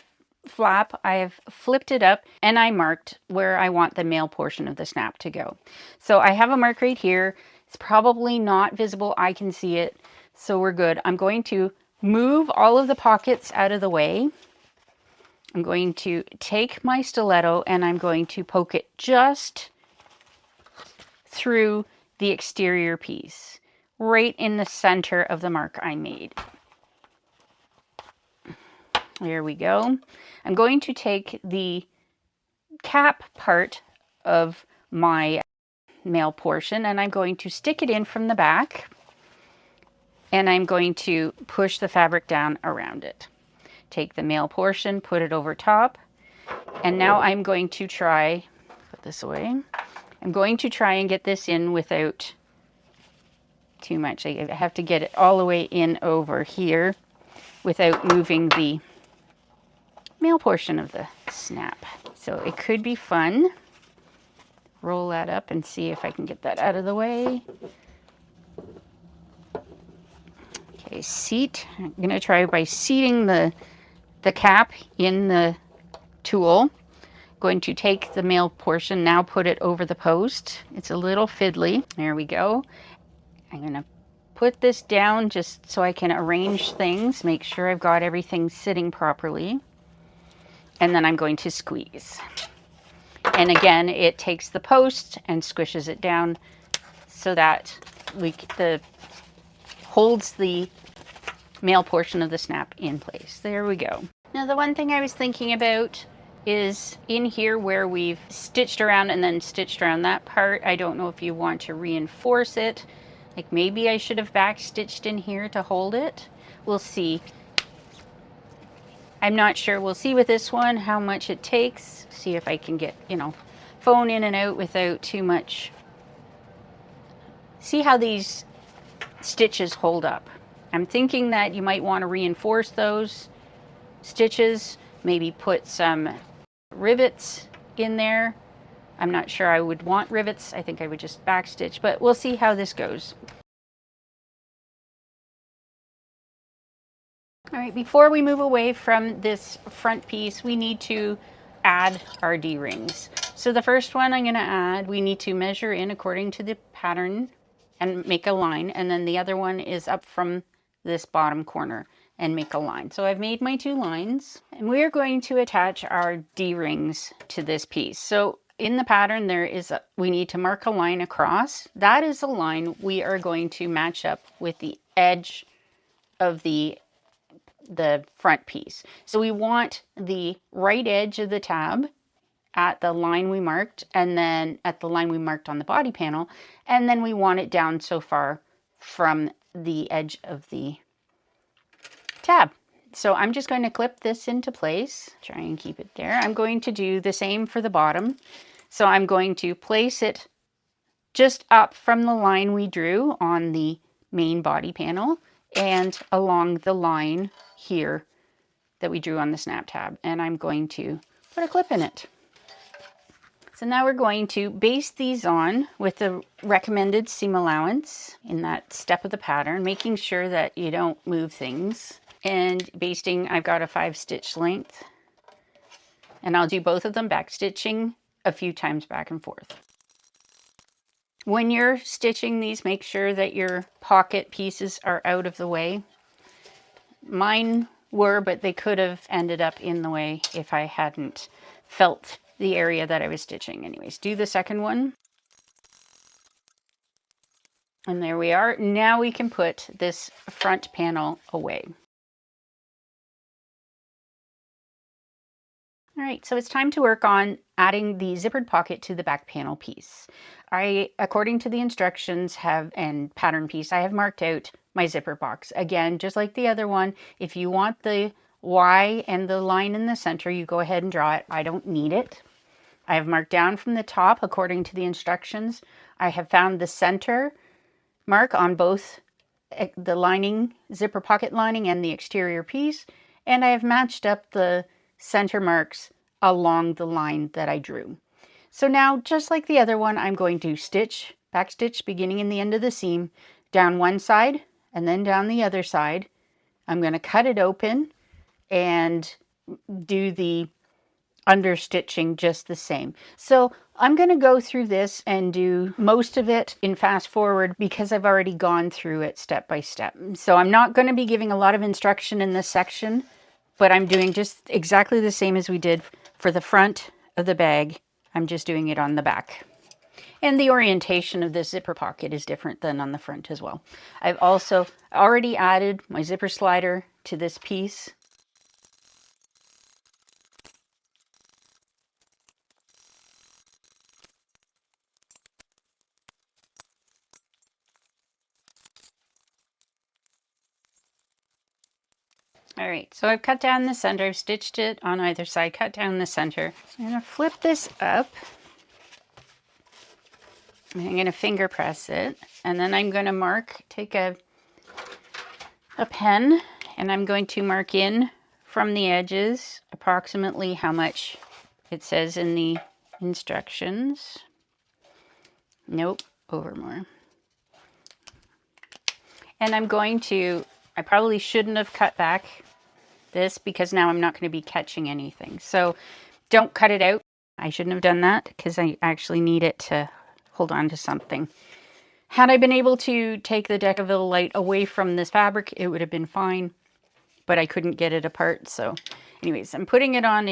Speaker 1: flap, I have flipped it up, and I marked where I want the male portion of the snap to go. So I have a mark right here. It's probably not visible. I can see it, so we're good. I'm going to move all of the pockets out of the way. I'm going to take my stiletto and I'm going to poke it just through the exterior piece, right in the center of the mark I made. There we go. I'm going to take the cap part of my male portion and I'm going to stick it in from the back, and I'm going to push the fabric down around it. Take the male portion, put it over top, and now I'm going to try, put this away, I'm going to try and get this in without too much. I have to get it all the way in over here without moving the male portion of the snap. So it could be fun. Roll that up and see if I can get that out of the way. Okay, seat. I'm going to try by seating the cap in the tool. Going to take the male portion, now put it over the post. It's a little fiddly. There we go. I'm going to put this down just so I can arrange things, make sure I've got everything sitting properly. And then I'm going to squeeze. And again, it takes the post and squishes it down so that holds the male portion of the snap in place. There we go. Now the one thing I was thinking about is in here where we've stitched around and then stitched around that part. I don't know if you want to reinforce it. Like maybe I should have back stitched in here to hold it. We'll see. I'm not sure. We'll see with this one how much it takes. See if I can get, phone in and out without too much. See how these stitches hold up. I'm thinking that you might want to reinforce those stitches, maybe put some rivets in there. I'm not sure I would want rivets. I think I would just backstitch, but we'll see how this goes. All right, before we move away from this front piece, we need to add our D-rings. So the first one I'm going to add, we need to measure in according to the pattern and make a line. And then the other one is up from this bottom corner and make a line. So I've made my 2 lines, and we are going to attach our D-rings to this piece. So in the pattern, we need to mark a line across. That is a line we are going to match up with the edge of the front piece. So we want the right edge of the tab at the line we marked, and then at the line we marked on the body panel, and then we want it down so far from the edge of the tab. So I'm just going to clip this into place, try and keep it there. I'm going to do the same for the bottom. So I'm going to place it just up from the line we drew on the main body panel and along the line here that we drew on the snap tab. And I'm going to put a clip in it. So now we're going to baste these on with the recommended seam allowance in that step of the pattern, making sure that you don't move things. And basting, I've got a 5-stitch length, and I'll do both of them back stitching a few times back and forth. When you're stitching these, make sure that your pocket pieces are out of the way. Mine were, but they could have ended up in the way if I hadn't felt the area that I was stitching. Anyways, do the second one. And there we are. Now we can put this front panel away. All right, so it's time to work on adding the zippered pocket to the back panel piece. According to the instructions and pattern piece, I have marked out my zipper box. Again, just like the other one, if you want the Y and the line in the center, you go ahead and draw it. I don't need it. I have marked down from the top according to the instructions. I have found the center mark on both the lining, zipper pocket lining, and the exterior piece, and I have matched up the center marks along the line that I drew. So now, just like the other one, I'm going to back stitch beginning in the end of the seam, down one side and then down the other side. I'm going to cut it open and do the understitching just the same. So I'm going to go through this and do most of it in fast forward because I've already gone through it step by step. So I'm not going to be giving a lot of instruction in this section, but I'm doing just exactly the same as we did for the front of the bag. I'm just doing it on the back. And the orientation of this zipper pocket is different than on the front as well. I've also already added my zipper slider to this piece. All right, so I've cut down the center, I've stitched it on either side, cut down the center. So I'm gonna flip this up. I'm gonna finger press it, and then I'm gonna take a pen, and I'm going to mark in from the edges approximately how much it says in the instructions. Nope, over more. And I probably shouldn't have cut back this because now I'm not going to be catching anything. So don't cut it out. I shouldn't have done that because I actually need it to hold on to something. Had I been able to take the Decaville light away from this fabric, it would have been fine, but I couldn't get it apart. So anyways, I'm putting it on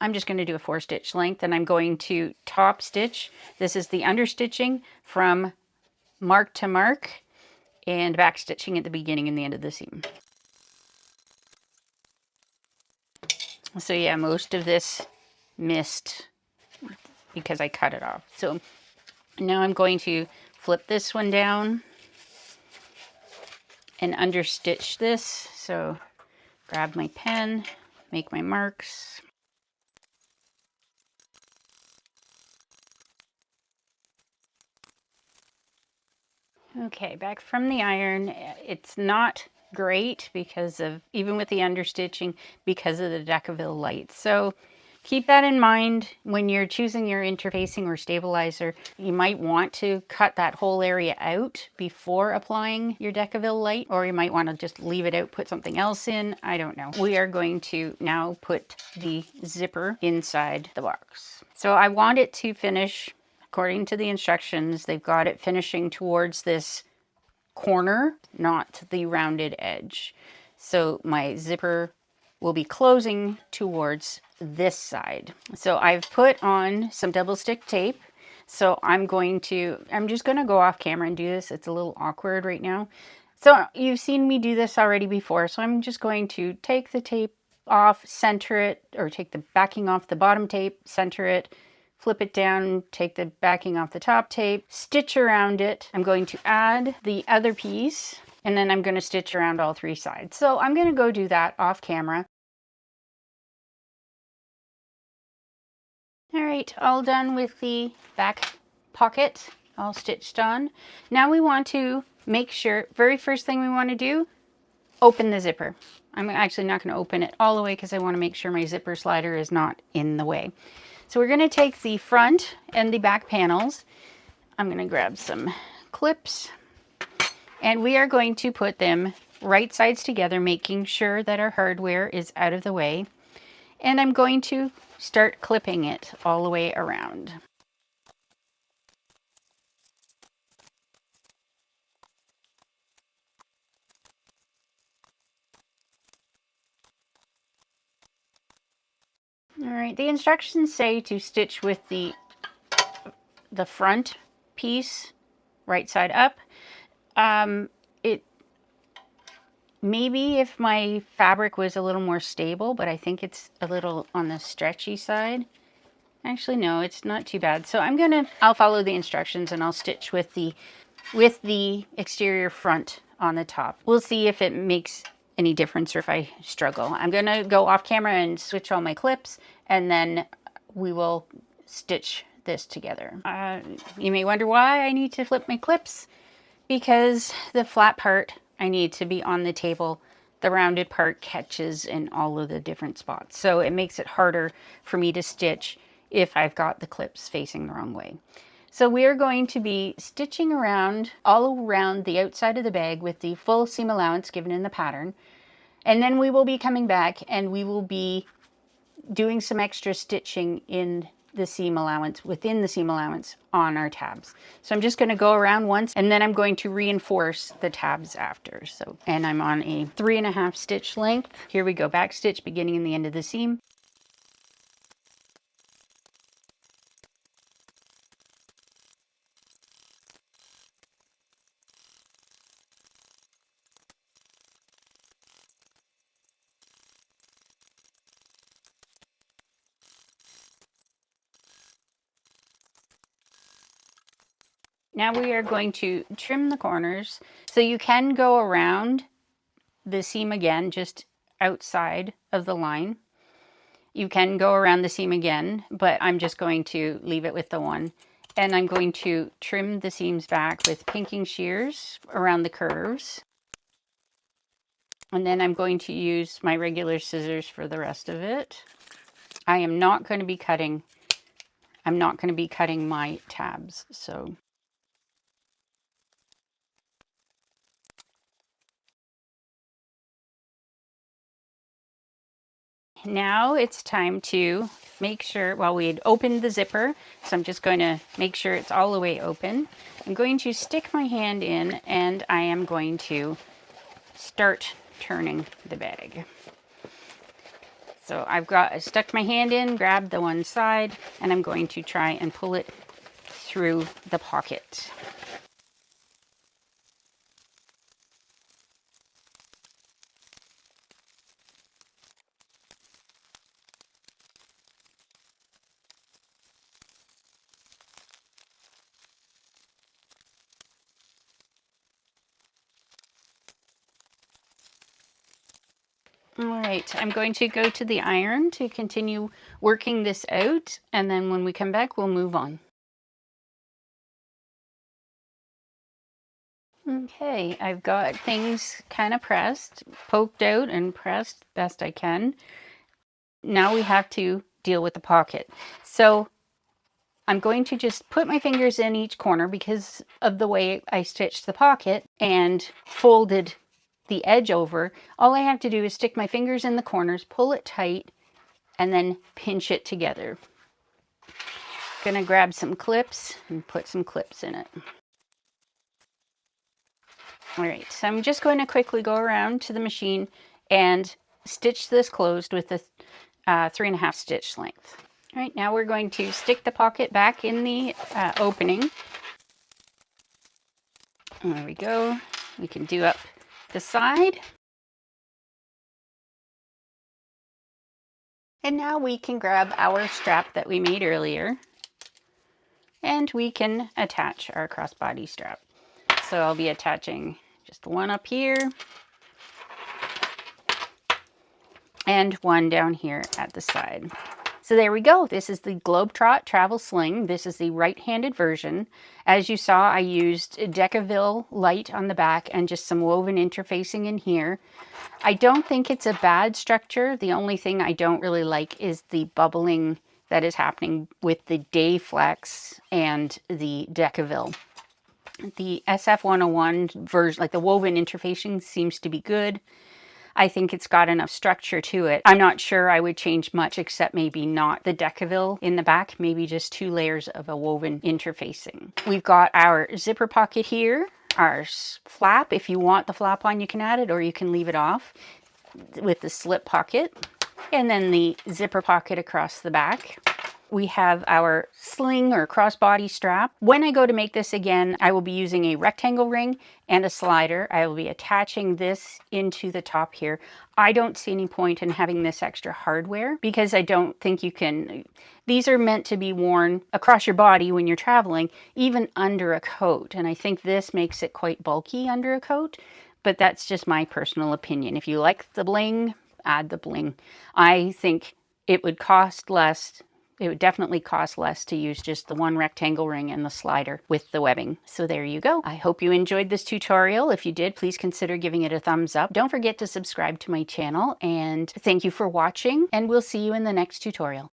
Speaker 1: I'm just going to do a 4-stitch length, and I'm going to top stitch. This is the understitching from mark to mark and back stitching at the beginning and the end of the seam. So yeah, most of this missed because I cut it off. So now I'm going to flip this one down and understitch this. So grab my pen, make my marks. Okay, back from the iron. It's not great because of, even with the understitching, because of the Decaville light. So keep that in mind when you're choosing your interfacing or stabilizer. You might want to cut that whole area out before applying your Decaville light, or you might want to just leave it out, put something else in. I don't know. We are going to now put the zipper inside the box. So I want it to finish, according to the instructions, they've got it finishing towards this corner, not the rounded edge. So my zipper will be closing towards this side. So I've put on some double stick tape. So I'm just going to go off camera and do this. It's a little awkward right now. So you've seen me do this already before. So I'm just going to take the tape off, center it, or take the backing off the bottom tape, center it, flip it down, take the backing off the top tape, stitch around it. I'm going to add the other piece, and then I'm going to stitch around all three sides. So I'm going to go do that off camera. All right, all done with the back pocket, all stitched on. Now we want to make sure, very first thing we want to do, open the zipper. I'm actually not going to open it all the way because I want to make sure my zipper slider is not in the way. So we're going to take the front and the back panels. I'm going to grab some clips, and we are going to put them right sides together, making sure that our hardware is out of the way. And I'm going to start clipping it all the way around. All right, the instructions say to stitch with the front piece right side up. It maybe if my fabric was a little more stable, but I think it's a little on the stretchy side. Actually, no, it's not too bad. So I'll follow the instructions and I'll stitch with the exterior front on the top. We'll see if it makes any difference or if I struggle. I'm gonna go off camera and switch all my clips, and then we will stitch this together. You may wonder why I need to flip my clips, because the flat part I need to be on the table. The rounded part catches in all of the different spots. So it makes it harder for me to stitch if I've got the clips facing the wrong way. So we are going to be stitching around all around the outside of the bag with the full seam allowance given in the pattern. And then we will be coming back and we will be doing some extra stitching in the seam allowance, within the seam allowance on our tabs. So I'm just going to go around once and then I'm going to reinforce the tabs after. And I'm on a 3.5 stitch length. Here we go, back stitch beginning and the end of the seam. Now we are going to trim the corners. So you can go around the seam again, just outside of the line. You can go around the seam again, but I'm just going to leave it with the one. And I'm going to trim the seams back with pinking shears around the curves. And then I'm going to use my regular scissors for the rest of it. I am not going to be cutting, I'm not going to be cutting my tabs, so. Now it's time to make sure, well, we had opened the zipper, so I'm just going to make sure it's all the way open. I'm going to stick my hand in and I am going to start turning the bag. So I stuck my hand in, grabbed the one side, and I'm going to try and pull it through the pocket. All right, I'm going to go to the iron to continue working this out, and then when we come back, we'll move on. Okay, I've got things kind of pressed, poked out and pressed best I can. Now we have to deal with the pocket. So I'm going to just put my fingers in each corner because of the way I stitched the pocket and folded the edge over. All I have to do is stick my fingers in the corners, pull it tight, and then pinch it together. Gonna grab some clips and put some clips in it. All right, so I'm just going to quickly go around to the machine and stitch this closed with a 3.5 stitch length. All right, now we're going to stick the pocket back in the opening. There we go. We can do up the side. And now we can grab our strap that we made earlier and we can attach our crossbody strap. So I'll be attaching just one up here and one down here at the side. So there we go. This is the Globetrot Travel Sling. This is the right-handed version. As you saw, I used Decaville light on the back and just some woven interfacing in here. I don't think it's a bad structure. The only thing I don't really like is the bubbling that is happening with the Dayflex and the Decaville. The SF101 version, like the woven interfacing, seems to be good. I think it's got enough structure to it. I'm not sure I would change much except maybe not the Decaville in the back, maybe just 2 layers of a woven interfacing. We've got our zipper pocket here, our flap. If you want the flap on, you can add it or you can leave it off with the slip pocket. And then the zipper pocket across the back. We have our sling or crossbody strap. When I go to make this again, I will be using a rectangle ring and a slider. I will be attaching this into the top here. I don't see any point in having this extra hardware because I don't think you can. These are meant to be worn across your body when you're traveling, even under a coat. And I think this makes it quite bulky under a coat, but that's just my personal opinion. If you like the bling, add the bling. I think it would cost less. It would definitely cost less to use just the one rectangle ring and the slider with the webbing. So there you go. I hope you enjoyed this tutorial. If you did, please consider giving it a thumbs up. Don't forget to subscribe to my channel, and thank you for watching, and we'll see you in the next tutorial.